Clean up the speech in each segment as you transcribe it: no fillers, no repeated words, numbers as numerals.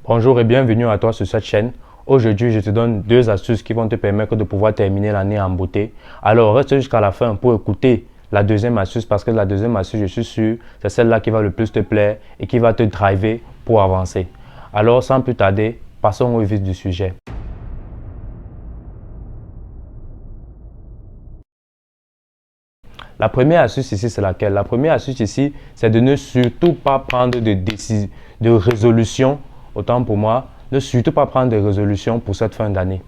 Bonjour et bienvenue à toi sur cette chaîne. Aujourd'hui, je te donne 2 astuces qui vont te permettre de pouvoir terminer l'année en beauté. Alors, reste jusqu'à la fin pour écouter la deuxième astuce parce que la deuxième astuce, je suis sûr, c'est celle-là qui va le plus te plaire et qui va te driver pour avancer. Alors, sans plus tarder, passons au vif du sujet. La première astuce ici, c'est laquelle? La première astuce ici, c'est de ne surtout pas prendre de résolution, autant pour moi, ne surtout pas prendre de résolution pour cette fin d'année.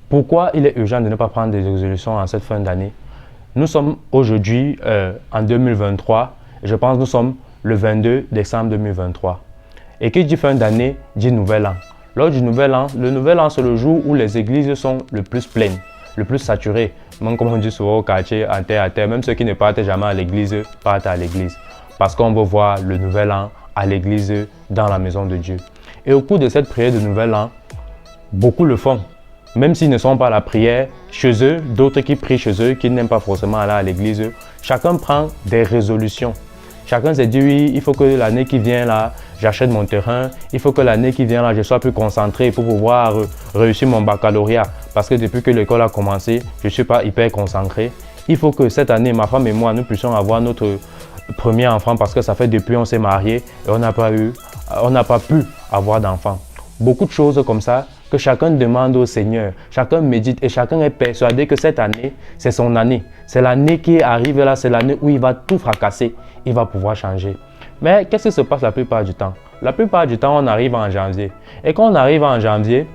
Pourquoi il est urgent de ne pas prendre des résolutions en cette fin d'année? Nous sommes aujourd'hui en 2023, et je pense que nous sommes le 22 décembre 2023. Et qui dit fin d'année, dit nouvel an. Lors du nouvel an, le nouvel an, c'est le jour où les églises sont le plus pleines, le plus saturées. Même comme on dit souvent au quartier, en terre à terre, même ceux qui ne partent jamais à l'église, partent à l'église. Parce qu'on veut voir le nouvel an à l'église dans la maison de Dieu. Et au cours de cette prière de nouvel an, beaucoup le font. Même s'ils ne sont pas à la prière chez eux, d'autres qui prient chez eux, qui n'aiment pas forcément aller à l'église, chacun prend des résolutions. Chacun s'est dit, oui, il faut que l'année qui vient là, j'achète mon terrain. Il faut que l'année qui vient là, je sois plus concentré pour pouvoir réussir mon baccalauréat. Parce que depuis que l'école a commencé, je ne suis pas hyper concentré. Il faut que cette année, ma femme et moi, nous puissions avoir notre premier enfant parce que ça fait depuis on s'est mariés et on n'a pas pu avoir d'enfant. Beaucoup de choses comme ça que chacun demande au Seigneur, chacun médite et chacun est persuadé que cette année, c'est son année. C'est l'année qui arrive là, c'est l'année où il va tout fracasser, il va pouvoir changer. Mais qu'est-ce qui se passe la plupart du temps? La plupart du temps, on arrive en janvier. Et quand on arrive en janvier,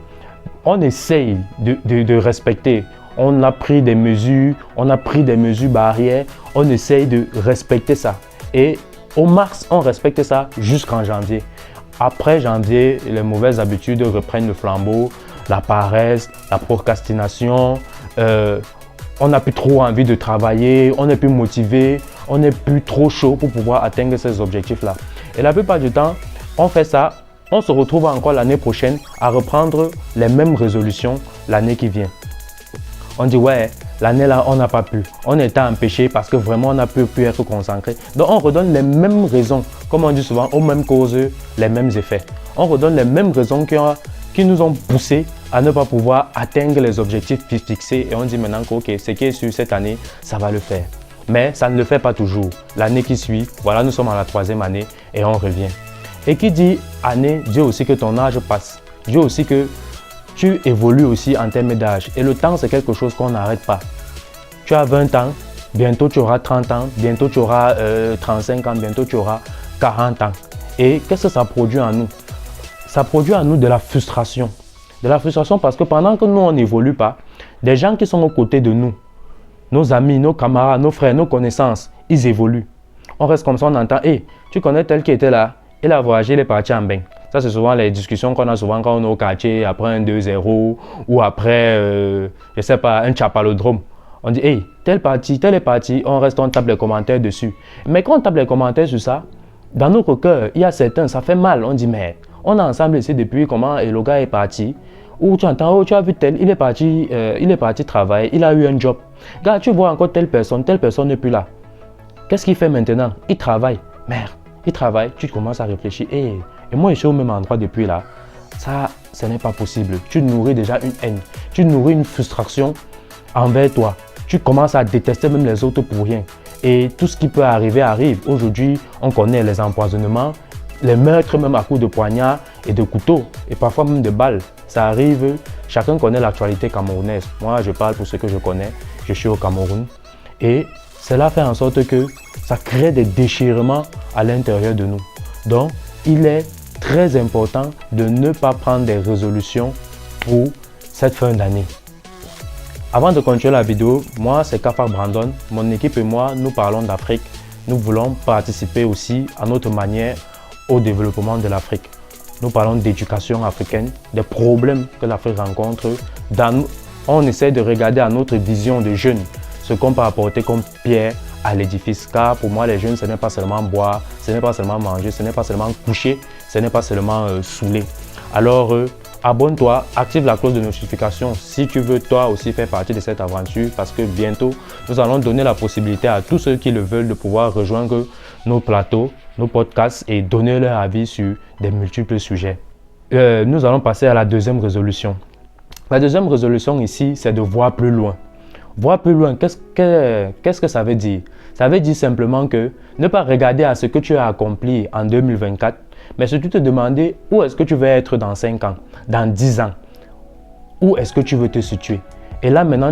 on essaye de respecter. On a pris des mesures, barrières, on essaye de respecter ça. Et au max, on respecte ça jusqu'en janvier. Après janvier, les mauvaises habitudes reprennent le flambeau, la paresse, la procrastination, on n'a plus trop envie de travailler, on n'est plus motivé, on n'est plus trop chaud pour pouvoir atteindre ces objectifs-là. Et la plupart du temps, on fait ça, on se retrouve encore l'année prochaine à reprendre les mêmes résolutions l'année qui vient. On dit ouais, l'année là, on n'a pas pu. On était empêché parce que vraiment, on n'a pu être concentré. Donc, on redonne les mêmes raisons, comme on dit souvent, aux mêmes causes, les mêmes effets. On redonne les mêmes raisons qui nous ont poussés à ne pas pouvoir atteindre les objectifs fixés. Et on dit maintenant que ok, ce qui est sur cette année, ça va le faire. Mais ça ne le fait pas toujours. L'année qui suit, voilà, nous sommes à la 3e année et on revient. Et qui dit année, dit aussi que ton âge passe. Dit aussi que tu évolues aussi en termes d'âge. Et le temps, c'est quelque chose qu'on n'arrête pas. Tu as 20 ans, bientôt tu auras 30 ans, bientôt tu auras 35 ans, bientôt tu auras 40 ans. Et qu'est-ce que ça produit en nous? Ça produit en nous de la frustration. De la frustration parce que pendant que nous, on n'évolue pas, des gens qui sont aux côtés de nous, nos amis, nos camarades, nos frères, nos connaissances, ils évoluent. On reste comme ça, on entend, hey, tu connais tel qui était là, il a voyagé, il est parti en bain. Ça, c'est souvent les discussions qu'on a souvent quand on est au quartier, après un 2-0 ou après, je ne sais pas, un chapalodrome. On dit, hey, tel est parti, on reste, on tape les commentaires dessus. Mais quand on tape les commentaires sur ça, dans notre cœur, il y a certains, ça fait mal. On dit, mais on est ensemble ici depuis comment et le gars est parti. Ou tu entends, oh, tu as vu tel, il est parti travailler, il a eu un job. Gars, tu vois encore telle personne n'est plus là. Qu'est-ce qu'il fait maintenant? Il travaille. Merde, il travaille, tu commences à réfléchir, hey, et moi, je suis au même endroit depuis là. Ça, ce n'est pas possible. Tu nourris déjà une haine. Tu nourris une frustration envers toi. Tu commences à détester même les autres pour rien. Et tout ce qui peut arriver arrive. Aujourd'hui, on connaît les empoisonnements, les meurtres même à coups de poignard et de couteau. Et parfois même de balles. Ça arrive. Chacun connaît l'actualité camerounaise. Moi, je parle pour ce que je connais. Je suis au Cameroun. Et cela fait en sorte que ça crée des déchirements à l'intérieur de nous. Donc, il est très important de ne pas prendre des résolutions pour cette fin d'année. Avant de continuer la vidéo, moi c'est Kafar Brandon, mon équipe et moi nous parlons d'Afrique. Nous voulons participer aussi à notre manière au développement de l'Afrique. Nous parlons d'éducation africaine, des problèmes que l'Afrique rencontre. On essaie de regarder à notre vision de jeunes ce qu'on peut apporter comme pierre à l'édifice. Car pour moi, les jeunes, ce n'est pas seulement boire, ce n'est pas seulement manger, ce n'est pas seulement coucher, ce n'est pas seulement saouler. Alors, abonne-toi, active la cloche de notification si tu veux toi aussi faire partie de cette aventure parce que bientôt, nous allons donner la possibilité à tous ceux qui le veulent de pouvoir rejoindre nos plateaux, nos podcasts et donner leur avis sur des multiples sujets. nous allons passer à la deuxième résolution. La deuxième résolution ici, c'est de voir plus loin. Voir plus loin, qu'est-ce que ça veut dire? Ça veut dire simplement que ne pas regarder à ce que tu as accompli en 2024, mais surtout te demander où est-ce que tu veux être dans 5 ans, dans 10 ans. Où est-ce que tu veux te situer? Et là, maintenant,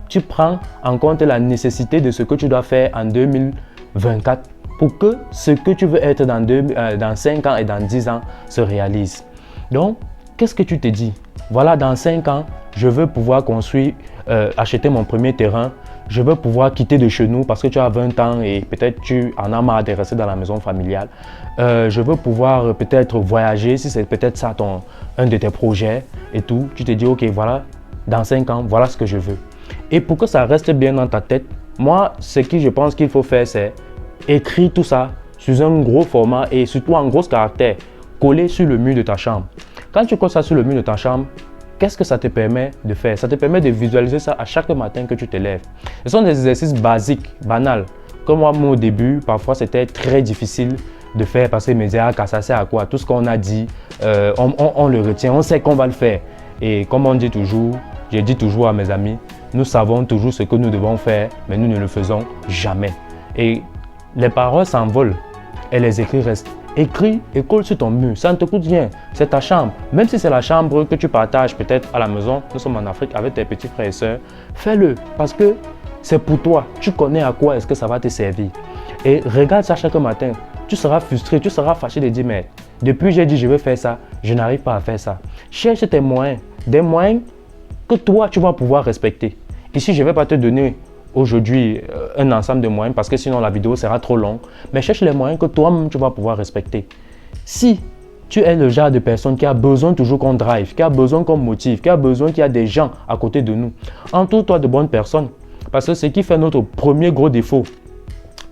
tu prends en compte la nécessité de ce que tu dois faire en 2024 pour que ce que tu veux être dans 5 ans et dans 10 ans se réalise. Donc, qu'est-ce que tu te dis? Voilà, dans 5 ans, je veux pouvoir construire, acheter mon premier terrain. Je veux pouvoir quitter de chez nous parce que tu as 20 ans et peut-être tu en as marre de rester dans la maison familiale. Je veux pouvoir peut-être voyager si c'est peut-être ça un de tes projets et tout. Tu te dis, ok, voilà, dans 5 ans, voilà ce que je veux. Et pour que ça reste bien dans ta tête, moi, ce que je pense qu'il faut faire, c'est écrire tout ça sur un gros format et surtout en gros caractère, collé sur le mur de ta chambre. Quand tu colles ça sur le mur de ta chambre, qu'est-ce que ça te permet de faire? Ça te permet de visualiser ça à chaque matin que tu te lèves. Ce sont des exercices basiques, banals. Comme moi, au début, parfois c'était très difficile de faire parce que mes ça sert à quoi? Tout ce qu'on a dit, on le retient, on sait qu'on va le faire. Et comme on dit toujours, je dis toujours à mes amis, nous savons toujours ce que nous devons faire, mais nous ne le faisons jamais. Et les paroles s'envolent et les écrits restent. Écris et colle sur ton mur, ça ne te coûte rien, c'est ta chambre. Même si c'est la chambre que tu partages peut-être à la maison, nous sommes en Afrique avec tes petits frères et sœurs, fais-le parce que c'est pour toi, tu connais à quoi est-ce que ça va te servir. Et regarde ça chaque matin, tu seras frustré, tu seras fâché de dire mais depuis j'ai dit je vais faire ça, je n'arrive pas à faire ça. Cherche tes moyens, des moyens que toi tu vas pouvoir respecter. Ici je ne vais pas te donner aujourd'hui un ensemble de moyens parce que sinon la vidéo sera trop longue. Mais cherche les moyens que toi-même tu vas pouvoir respecter. Si tu es le genre de personne qui a besoin toujours qu'on drive, qui a besoin qu'on motive, qui a besoin qu'il y a des gens à côté de nous, entoure-toi de bonnes personnes. Parce que ce qui fait notre premier gros défaut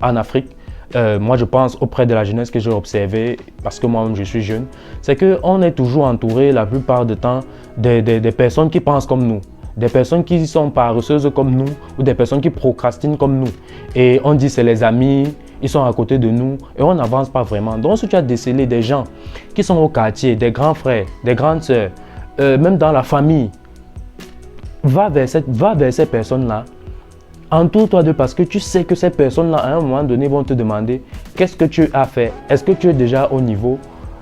en Afrique, moi je pense auprès de la jeunesse que j'ai observé, parce que moi-même je suis jeune, c'est qu'on est toujours entouré la plupart du temps des personnes qui pensent comme nous. Des personnes qui sont paresseuses comme nous ou des personnes qui procrastinent comme nous. Et on dit c'est les amis, ils sont à côté de nous et on n'avance pas vraiment. Donc si tu as décelé des gens qui sont au quartier, des grands frères, des grandes sœurs, même dans la famille, va vers ces personnes-là. Entoure-toi d'eux parce que tu sais que ces personnes-là, à un moment donné, vont te demander qu'est-ce que tu as fait. Est-ce que tu es déjà au niveau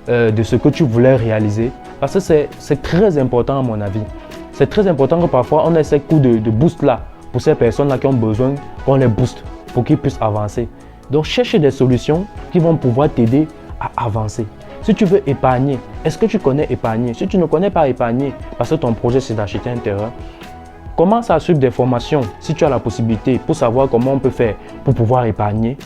de ce que tu voulais réaliser? Parce que c'est très important à mon avis. C'est très important que parfois on ait ces coups de boost là pour ces personnes-là qui ont besoin qu'on les booste pour qu'ils puissent avancer. Donc cherche des solutions qui vont pouvoir t'aider à avancer. Si tu veux épargner, est-ce que tu connais épargner? Si tu ne connais pas épargner parce que ton projet c'est d'acheter un terrain, commence à suivre des formations si tu as la possibilité pour savoir comment on peut faire pour pouvoir épargner.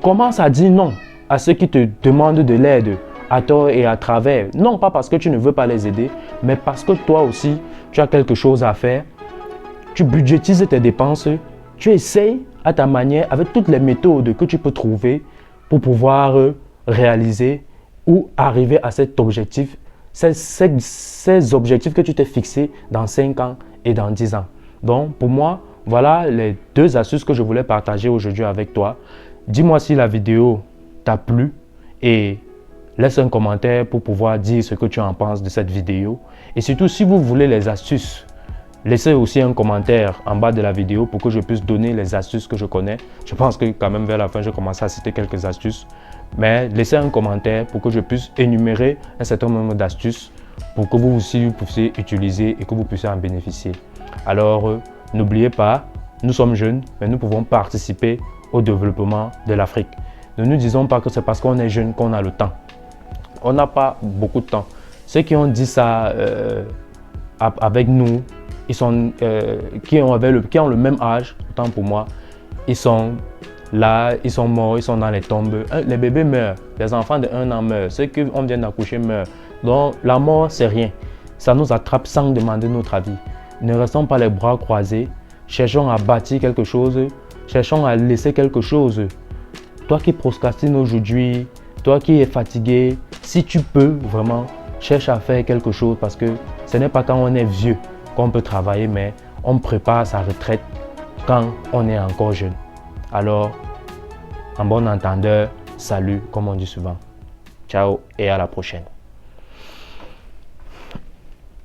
Commence à dire non à ceux qui te demandent de l'aide à tort et à travers. Non pas parce que tu ne veux pas les aider, mais parce que toi aussi, tu as quelque chose à faire. Tu budgétises tes dépenses. Tu essayes à ta manière, avec toutes les méthodes que tu peux trouver pour pouvoir réaliser ou arriver à cet objectif. Ces objectifs que tu t'es fixés dans 5 ans et dans 10 ans. Donc, pour moi, voilà les 2 astuces que je voulais partager aujourd'hui avec toi. Dis-moi si la vidéo t'a plu et laisse un commentaire pour pouvoir dire ce que tu en penses de cette vidéo. Et surtout, si vous voulez les astuces, laissez aussi un commentaire en bas de la vidéo pour que je puisse donner les astuces que je connais. Je pense que quand même vers la fin, je commence à citer quelques astuces. Mais laissez un commentaire pour que je puisse énumérer un certain nombre d'astuces pour que vous aussi vous puissiez utiliser et que vous puissiez en bénéficier. Alors, n'oubliez pas, nous sommes jeunes, mais nous pouvons participer au développement de l'Afrique. Ne nous disons pas que c'est parce qu'on est jeune qu'on a le temps. On n'a pas beaucoup de temps. Ceux qui ont dit ça avec nous, ils sont, qui ont le même âge, autant pour moi, ils sont là, ils sont morts, ils sont dans les tombes. Les bébés meurent, les enfants de 1 an meurent, ceux qu'on vient d'accoucher meurent. Donc la mort, c'est rien. Ça nous attrape sans demander notre avis. Ne restons pas les bras croisés. Cherchons à bâtir quelque chose. Cherchons à laisser quelque chose. Toi qui procrastines aujourd'hui, toi qui es fatigué, si tu peux vraiment, cherche à faire quelque chose parce que ce n'est pas quand on est vieux qu'on peut travailler, mais on prépare sa retraite quand on est encore jeune. Alors, en bon entendeur, salut, comme on dit souvent. Ciao et à la prochaine.